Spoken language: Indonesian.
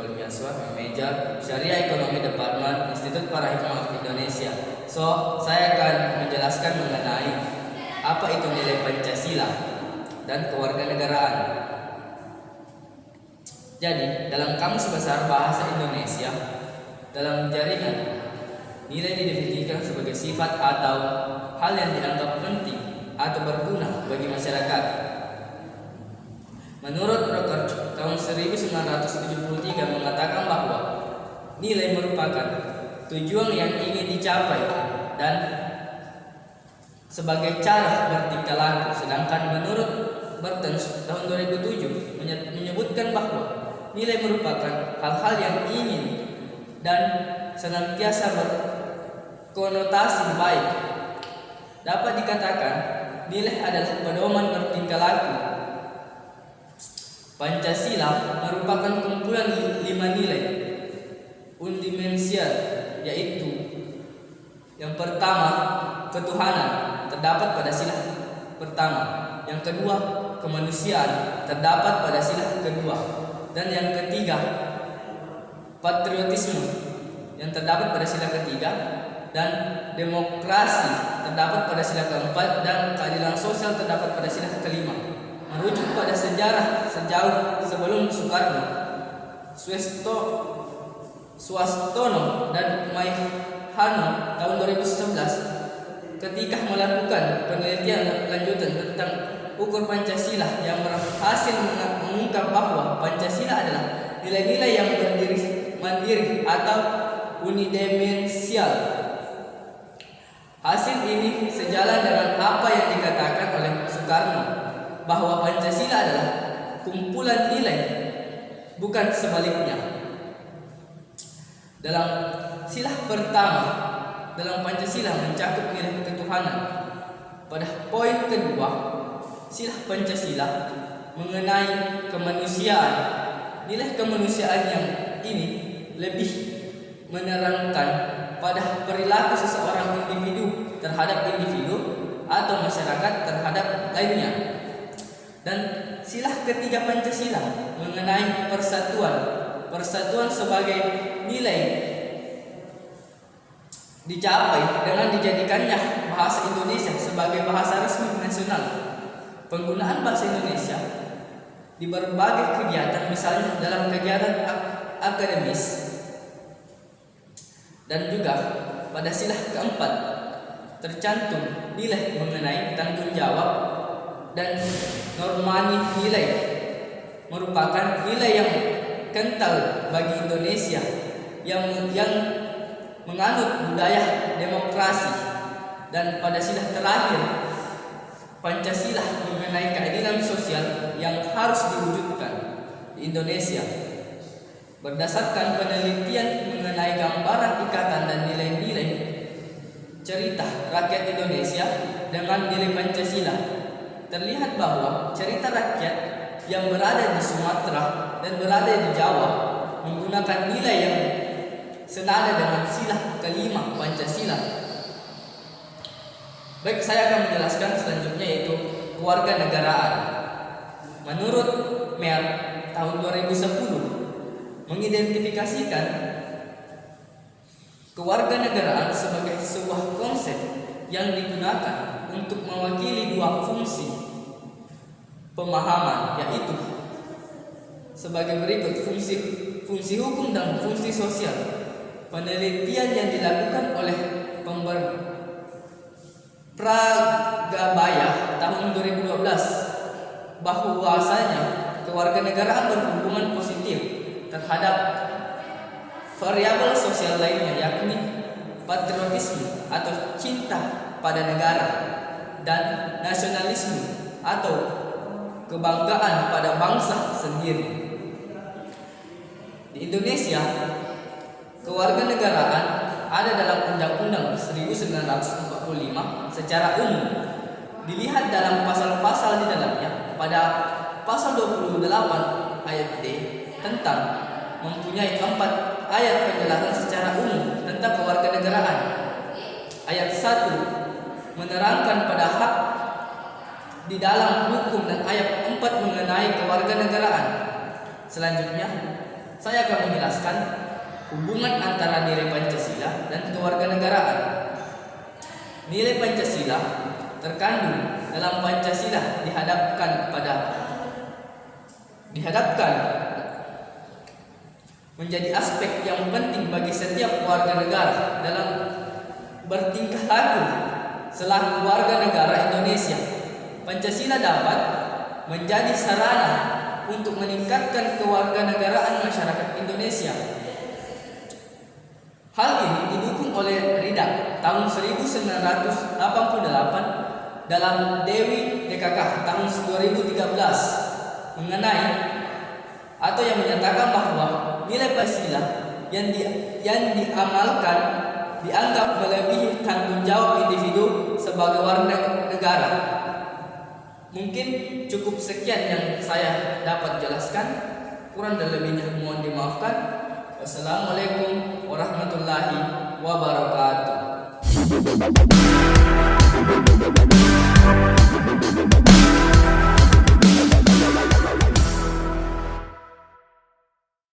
Nurul Yaswa, Manager Syariah Ekonomi Departemen Institut Para Hikmah Indonesia. So, saya akan menjelaskan mengenai apa itu nilai Pancasila dan kewarganegaraan. Jadi, dalam Kamus Besar Bahasa Indonesia, dalam jaringan, nilai didefinisikan sebagai sifat atau hal yang dianggap penting atau berguna bagi masyarakat. Menurut Brockert tahun 1973 mengatakan bahwa nilai merupakan tujuan yang ingin dicapai dan sebagai cara bertingkah laku. Sedangkan menurut Bertens tahun 2007 menyebutkan bahwa nilai merupakan hal-hal yang ingin dan senantiasa berkonotasi baik. Dapat dikatakan nilai adalah pedoman bertingkah laku. Pancasila merupakan kumpulan 5 nilai undimensial, yaitu yang pertama ketuhanan terdapat pada sila pertama, yang kedua kemanusiaan terdapat pada sila kedua, dan yang ketiga patriotisme yang terdapat pada sila ketiga, dan demokrasi terdapat pada sila keempat, dan keadilan sosial terdapat pada sila kelima. Merujuk pada sejarah sejauh sebelum Soekarno, Swastono dan Maihano tahun 2011 ketika melakukan penelitian lanjutan tentang ukur Pancasila yang berhasil mengungkap bahwa Pancasila adalah nilai-nilai yang berdiri mandiri atau unidimensial. Hasil ini sejalan dengan apa yang dikatakan oleh Soekarno, bahwa Pancasila adalah kumpulan nilai, bukan sebaliknya. Dalam sila pertama dalam Pancasila mencakup nilai ketuhanan. Pada poin kedua, sila Pancasila mengenai kemanusiaan. Nilai kemanusiaan yang ini lebih menerangkan pada perilaku seseorang individu terhadap individu atau masyarakat terhadap lainnya. Dan sila ketiga Pancasila mengenai persatuan sebagai nilai dicapai dengan dijadikannya bahasa Indonesia sebagai bahasa resmi nasional. Penggunaan bahasa Indonesia di berbagai kegiatan, misalnya dalam kegiatan akademis, dan juga pada sila keempat tercantum nilai mengenai tanggung jawab dan normani nilai merupakan nilai yang kental bagi Indonesia yang menganut budaya demokrasi. Dan pada sila terakhir Pancasila mengenai keadilan sosial yang harus diwujudkan di Indonesia. Berdasarkan penelitian mengenai gambaran ikatan dan nilai-nilai cerita rakyat Indonesia dengan nilai Pancasila, terlihat bahwa cerita rakyat yang berada di Sumatera dan berada di Jawa menggunakan nilai yang senada dengan sila kelima Pancasila. Baik, saya akan menjelaskan selanjutnya, yaitu kewarganegaraan. Menurut Mer tahun 2010 mengidentifikasikan kewarganegaraan sebagai sebuah konsep yang digunakan untuk mewakili dua fungsi pemahaman, yaitu sebagai berikut: fungsi hukum dan fungsi sosial. Penelitian yang dilakukan oleh Pragabaya tahun 2012 bahwasanya kewarganegaraan berhubungan positif terhadap variabel sosial lainnya, yakni patriotisme atau cinta pada negara dan nasionalisme atau kebanggaan pada bangsa sendiri. Di Indonesia, kewarganegaraan ada dalam Undang-Undang 1945 secara umum. Dilihat dalam pasal-pasal di dalamnya, pada pasal 28 ayat D tentang mempunyai 4 ayat penjelasan secara umum tentang kewarganegaraan. Ayat 1 menerangkan pada hak di dalam hukum, dan ayat 4 mengenai kewarganegaraan. Selanjutnya saya akan menjelaskan menjelaskan hubungan antara nilai Pancasila dan kewarganegaraan. Nilai Pancasila terkandung dalam Pancasila dihadapkan menjadi aspek yang penting bagi setiap warga negara dalam bertingkah laku selaku warga negara Indonesia. Pancasila dapat menjadi sarana untuk meningkatkan kewarganegaraan masyarakat Indonesia. Hal ini didukung oleh RIDA tahun 1988 dalam Dewi DKK tahun 2013 mengenai atau yang menyatakan bahwa nilai Pancasila yang diamalkan dianggap melebihi tanggung jawab individu sebagai warga negara. Mungkin cukup sekian yang saya dapat jelaskan. Kurang dan lebihnya mohon dimaafkan. Wassalamualaikum warahmatullahi wabarakatuh.